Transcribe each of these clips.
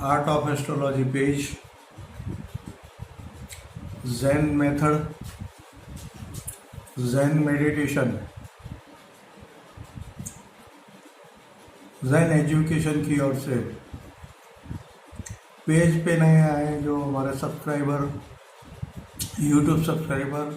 Art of astrology page, Jain method, Jain meditation, Jain education की ओर से। Page पे नए आए जो हमारे सब्सक्राइबर, यूट्यूब सब्सक्राइबर,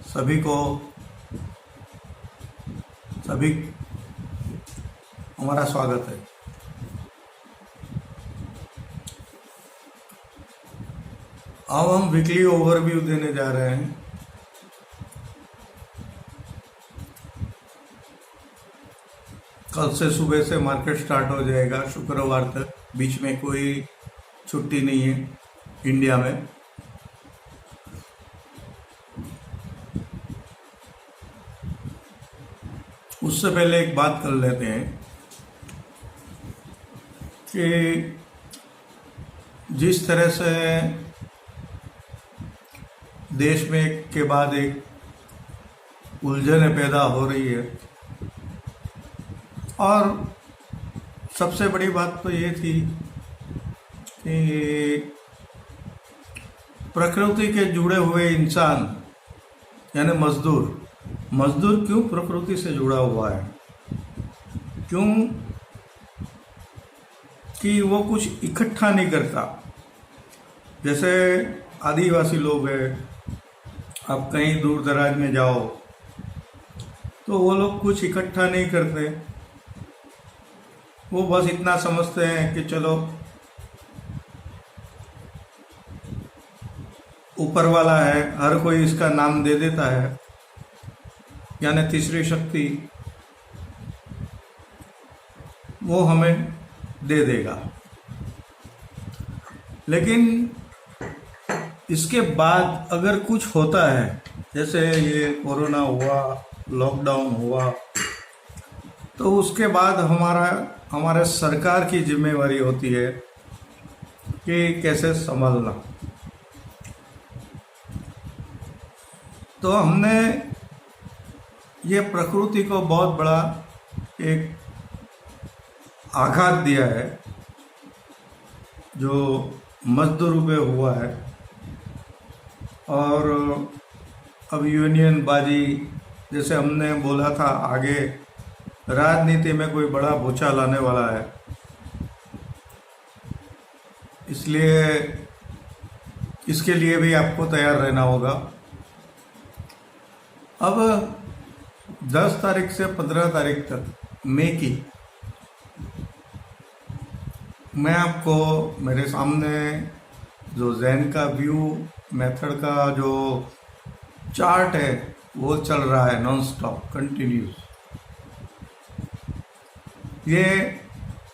सभी हमारा स्वागत है। अब हम वीकली ओवरव्यू देने जा रहे हैं। कल से सुबह से मार्केट स्टार्ट हो जाएगा, शुक्रवार तक, बीच में कोई छुट्टी नहीं है इंडिया में। उससे पहले एक बात कर लेते हैं कि जिस तरह से देश में एक के बाद एक उलझनें पैदा हो रही है, और सबसे बड़ी बात तो ये थी कि प्रकृति के जुड़े हुए इंसान यानी मजदूर क्यों प्रकृति से जुड़ा हुआ है? क्यों कि वो कुछ इकट्ठा नहीं करता। जैसे आदिवासी लोग हैं, आप कहीं दूर दराज में जाओ तो वो लोग कुछ इकट्ठा नहीं करते। वो बस इतना समझते हैं कि चलो ऊपर वाला है, हर कोई इसका नाम दे देता है, यानी तीसरी शक्ति वो हमें दे देगा। लेकिन इसके बाद अगर कुछ होता है, जैसे ये कोरोना हुआ, लॉकडाउन हुआ, तो उसके बाद हमारे सरकार की जिम्मेवारी होती है कि कैसे संभालना। तो हमने ये प्रकृति को बहुत बड़ा एक आघात दिया है जो मजदूर पे हुआ है। और अब यूनियन बाजी, जैसे हमने बोला था, आगे राजनीति में कोई बड़ा भूचाल आने वाला है, इसलिए इसके लिए भी आपको तैयार रहना होगा। अब 10 तारीख से 15 तारीख तक मई की, मैं आपको मेरे सामने जो जैन का व्यू मेथड का जो चार्ट है वो चल रहा है नॉन स्टॉप कंटिन्यूस। ये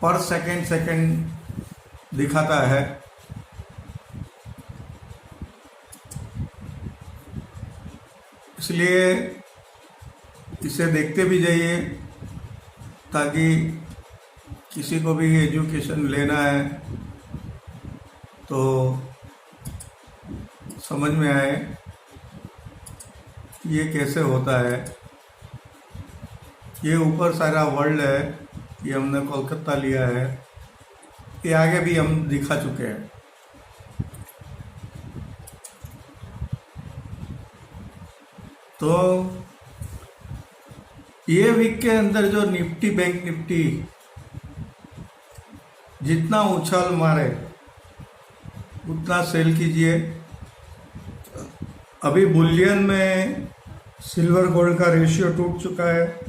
पर सेकंड दिखाता है। इसलिए इसे देखते भी जाइए ताकि किसी को भी एजुकेशन लेना है तो समझ में आए ये कैसे होता है। ये ऊपर सारा वर्ल्ड है, ये हमने कोलकाता लिया है, ये आगे भी हम दिखा चुके हैं। तो ये वीक के अंदर जो निफ्टी, बैंक निफ्टी जितना उछाल मारे उतना सेल कीजिए। अभी बुलियन में सिल्वर गोल्ड का रेशियो टूट चुका है,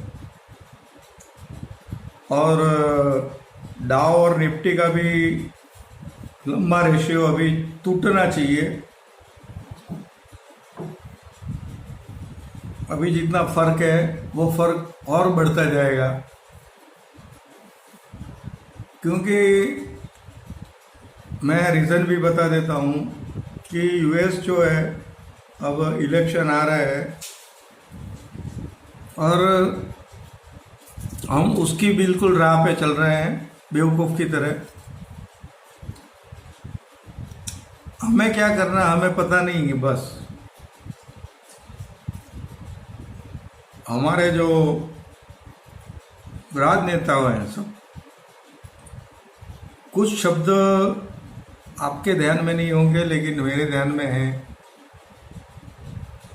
और डाउ और निफ्टी का भी लंबा रेशियो अभी टूटना चाहिए। अभी जितना फर्क है वो फर्क और बढ़ता जाएगा, क्योंकि मैं रीज़न भी बता देता हूँ कि यूएस जो है अब इलेक्शन आ रहा है, और हम उसकी बिल्कुल राह पे चल रहे हैं बेवकूफ़ की तरह। हमें क्या करना हमें पता नहीं है। बस हमारे जो राजनेता हैं सब कुछ शब्द आपके ध्यान में नहीं होंगे लेकिन मेरे ध्यान में है।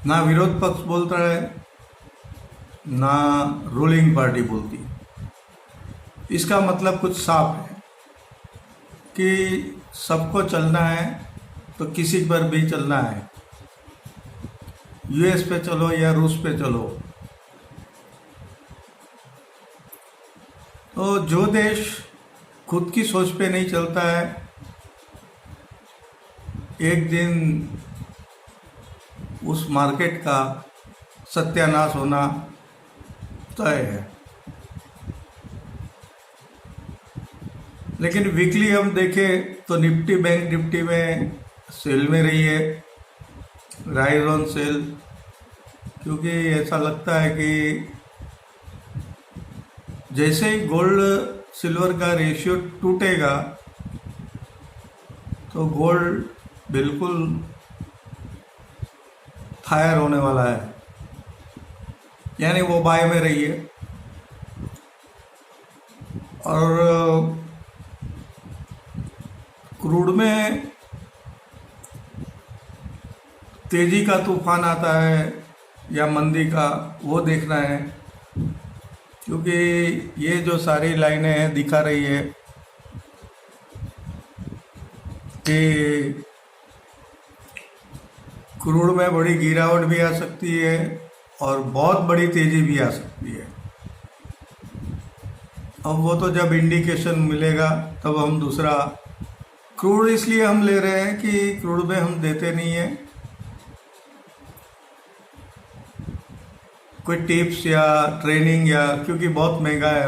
ना विरोध पक्ष बोलता है ना रूलिंग पार्टी बोलती। इसका मतलब कुछ साफ है कि सबको चलना है तो किसी पर भी चलना है। यूएस पे चलो या रूस पे चलो। तो जो देश खुद की सोच पे नहीं चलता है, एक दिन उस मार्केट का सत्यानाश होना तय है। लेकिन वीकली हम देखें तो निफ्टी बैंक निफ्टी में सेल में रही है, राइज ऑन सेल, क्योंकि ऐसा लगता है कि जैसे ही गोल्ड सिल्वर का रेशियो टूटेगा तो गोल्ड बिल्कुल फायर होने वाला है, यानी वो बाय में रही है। और क्रूड में तेजी का तूफान आता है या मंदी का, वो देखना है, क्योंकि ये जो सारी लाइनें हैं दिखा रही है कि क्रूड में बड़ी गिरावट भी आ सकती है और बहुत बड़ी तेजी भी आ सकती है। अब वो तो जब इंडिकेशन मिलेगा तब हम दूसरा क्रूड इसलिए हम ले रहे हैं कि क्रूड में हम देते नहीं है कोई टिप्स या ट्रेनिंग, या क्योंकि बहुत महंगा है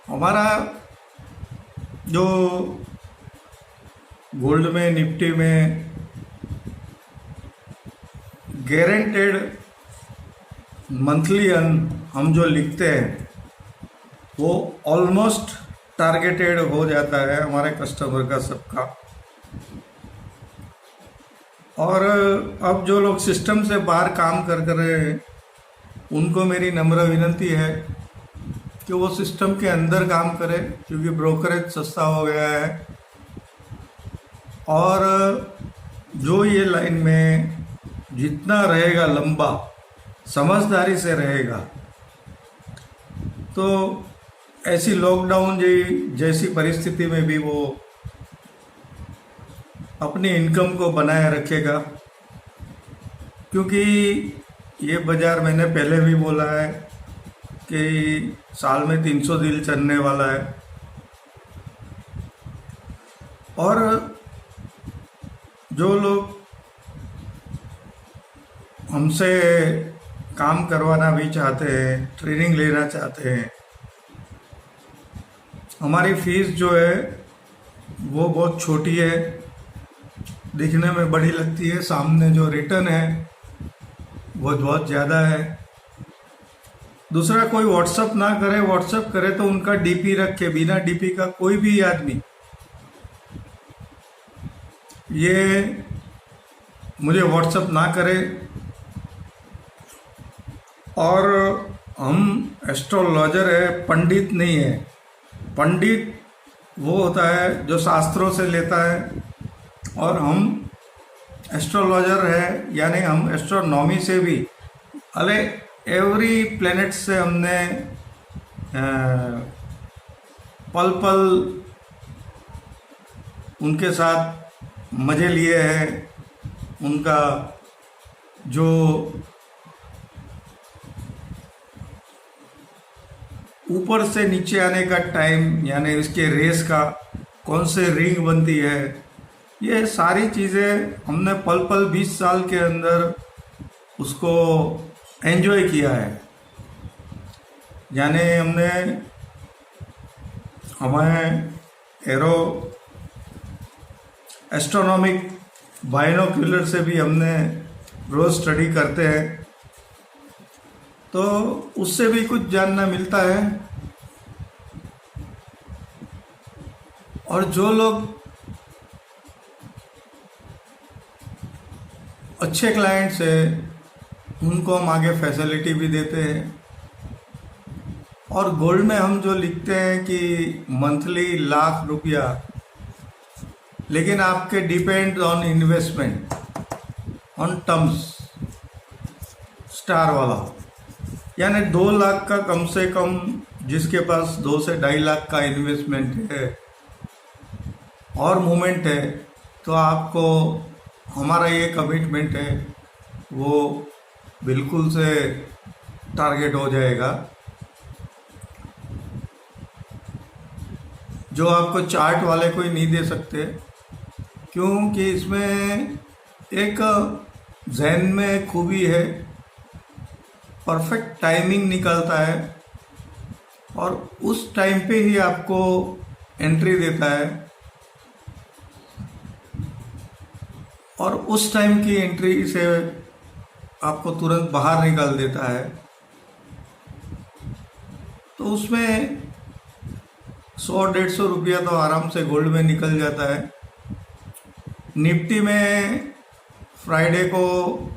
हमारा जो गोल्ड में निफ्टी में गारंटेड मंथली हम जो लिखते हैं वो ऑलमोस्ट टारगेटेड हो जाता है हमारे कस्टमर का सबका। और अब जो लोग सिस्टम से बाहर काम कर रहे हैं उनको मेरी नम्र विनती है कि वो सिस्टम के अंदर काम करें, क्योंकि ब्रोकरेज सस्ता हो गया है। और जो ये लाइन में जितना रहेगा लंबा, समझदारी से रहेगा, तो ऐसी लॉकडाउन जैसी परिस्थिति में भी वो अपनी इनकम को बनाए रखेगा। क्योंकि ये बाज़ार, मैंने पहले भी बोला है कि साल में 300 दिन चलने वाला है। और जो लोग हमसे काम करवाना भी चाहते हैं, ट्रेनिंग लेना चाहते हैं, हमारी फीस जो है वो बहुत छोटी है, दिखने में बड़ी लगती है, सामने जो रिटर्न है वो बहुत ज़्यादा है। दूसरा, कोई व्हाट्सअप ना करे, व्हाट्सअप करे तो उनका डीपी रखे, बिना डीपी का कोई भी आदमी ये मुझे व्हाट्सअप ना करे। और हम एस्ट्रोलॉजर है, पंडित नहीं है। पंडित वो होता है जो शास्त्रों से लेता है, और हम एस्ट्रोलॉजर है, यानी हम एस्ट्रोनॉमी से भी, अरे एवरी प्लेनेट से हमने पल पल उनके साथ मज़े लिए हैं। उनका जो ऊपर से नीचे आने का टाइम, यानी इसके रेस का कौन से रिंग बनती है, ये सारी चीज़ें हमने पल पल 20 साल के अंदर उसको एंजॉय किया है। यानी हमें एरो एस्ट्रोनॉमिक बाइनोक्यूलर से भी हमने रोज़ स्टडी करते हैं, तो उससे भी कुछ जानना मिलता है। और जो लोग अच्छे क्लाइंट्स हैं उनको हम आगे फैसिलिटी भी देते हैं। और गोल्ड में हम जो लिखते हैं कि मंथली ₹1,00,000, लेकिन आपके depend on investment on terms star वाला, यानी 2 लाख का कम से कम, जिसके पास 2 से 2.5 लाख का इन्वेस्टमेंट है और मूवमेंट है, तो आपको हमारा ये कमिटमेंट है वो बिल्कुल से टारगेट हो जाएगा। जो आपको चार्ट वाले कोई नहीं दे सकते, क्योंकि इसमें एक जहन में खूबी है, परफेक्ट टाइमिंग निकलता है और उस टाइम पे ही आपको एंट्री देता है और उस टाइम की एंट्री से आपको तुरंत बाहर निकाल देता है। तो उसमें 100-150 रुपया तो आराम से गोल्ड में निकल जाता है। निफ्टी में फ्राइडे को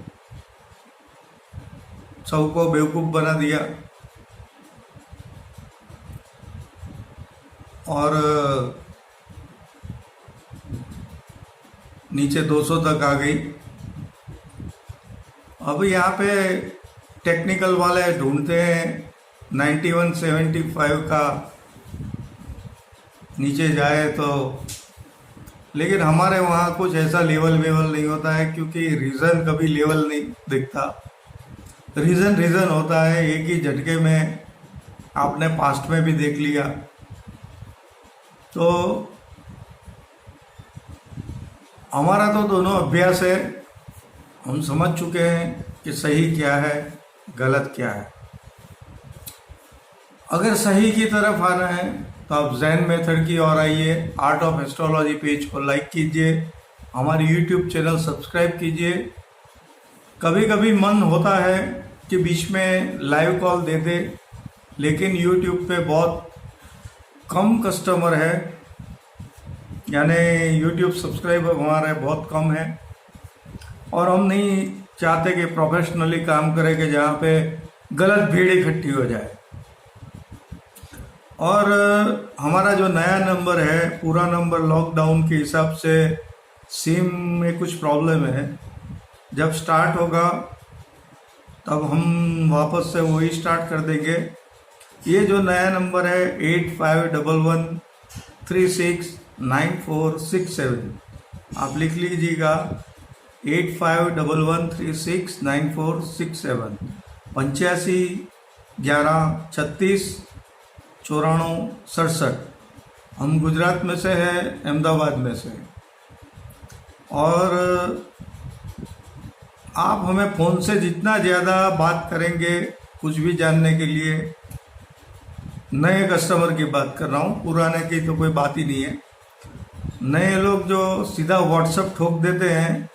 सबको बेवकूफ़ बना दिया और नीचे 200 तक आ गई। अब यहाँ पे टेक्निकल वाले ढूंढते हैं 91.75 का नीचे जाए तो, लेकिन हमारे वहाँ कुछ ऐसा लेवल नहीं होता है, क्योंकि रीज़न कभी लेवल नहीं दिखता। रीज़न होता है एक ही झटके में, आपने पास्ट में भी देख लिया। तो हमारा तो दोनों अभ्यास है, हम समझ चुके हैं कि सही क्या है गलत क्या है। अगर सही की तरफ आना है तो आप जैन मेथड की ओर आइए, आर्ट ऑफ एस्ट्रोलॉजी पेज को लाइक कीजिए, हमारी यूट्यूब चैनल सब्सक्राइब कीजिए। कभी कभी मन होता है कि बीच में लाइव कॉल दे दे, लेकिन यूट्यूब पे बहुत कम कस्टमर है, यानी यूट्यूब सब्सक्राइबर हमारे बहुत कम है और हम नहीं चाहते कि प्रोफेशनली काम करें कि जहाँ पे गलत भीड़ इकट्ठी हो जाए। और हमारा जो नया नंबर है, पूरा नंबर लॉकडाउन के हिसाब से सिम में कुछ प्रॉब्लम है, जब स्टार्ट होगा तब हम वापस से वही स्टार्ट कर देंगे। ये जो नया नंबर है 8511369467, आप लिख लीजिएगा 8511369467, 8511369467। हम गुजरात में से हैं, अहमदाबाद में से। और आप हमें फ़ोन से जितना ज़्यादा बात करेंगे, कुछ भी जानने के लिए, नए कस्टमर की बात कर रहा हूँ, पुराने की तो कोई बात ही नहीं है। नए लोग जो सीधा व्हाट्सएप ठोक देते हैं,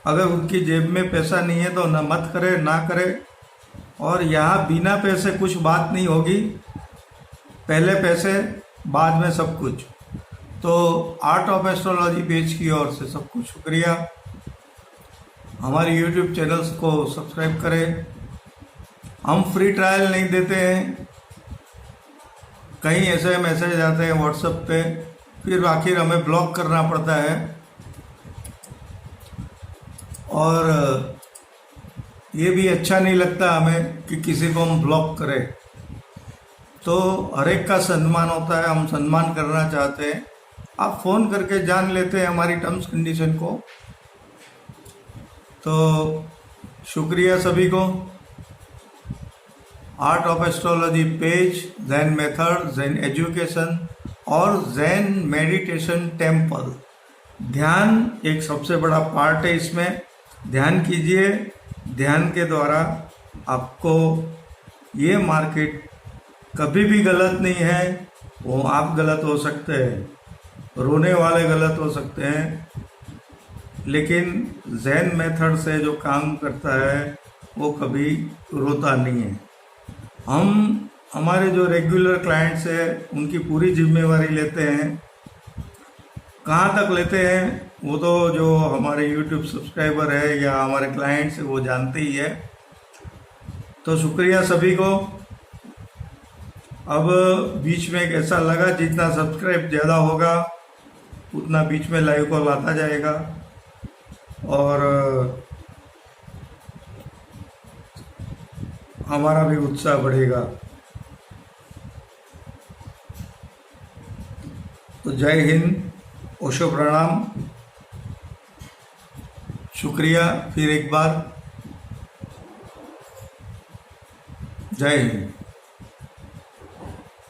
अगर उनकी जेब में पैसा नहीं है तो ना मत करे, ना करे। और यहाँ बिना पैसे कुछ बात नहीं होगी, पहले पैसे बाद में सब कुछ। तो आर्ट ऑफ एस्ट्रोलॉजी पेज की ओर से सबको शुक्रिया। हमारे यूट्यूब चैनल्स को सब्सक्राइब करें। हम फ्री ट्रायल नहीं देते हैं, कहीं ऐसे मैसेज आते हैं व्हाट्सएप पे, फिर आखिर हमें ब्लॉक करना पड़ता है। और ये भी अच्छा नहीं लगता हमें कि किसी को हम ब्लॉक करें। तो हर एक का सम्मान होता है, हम सम्मान करना चाहते हैं। आप फ़ोन करके जान लेते हैं हमारी टर्म्स कंडीशन को। तो शुक्रिया सभी को। Art of astrology page, Jain method, Jain education और जैन मेडिटेशन टेम्पल। ध्यान एक सबसे बड़ा पार्ट है इसमें। ध्यान कीजिए, ध्यान के द्वारा आपको ये मार्केट कभी भी गलत नहीं है। वो आप गलत हो सकते हैं, रोने वाले गलत हो सकते हैं, लेकिन जैन मेथड से जो काम करता है वो कभी रोता नहीं है। हम हमारे जो रेगुलर क्लाइंट्स हैं उनकी पूरी जिम्मेवारी लेते हैं। कहाँ तक लेते हैं वो तो जो हमारे यूट्यूब सब्सक्राइबर है या हमारे क्लाइंट्स है वो जानते ही है। तो शुक्रिया सभी को। अब बीच में कैसा लगा, जितना सब्सक्राइब ज़्यादा होगा उतना बीच में लाइव कॉल आता जाएगा और हमारा भी उत्साह बढ़ेगा। तो जय हिंद, ओशो प्रणाम, शुक्रिया फिर एक बार, जय हिंद।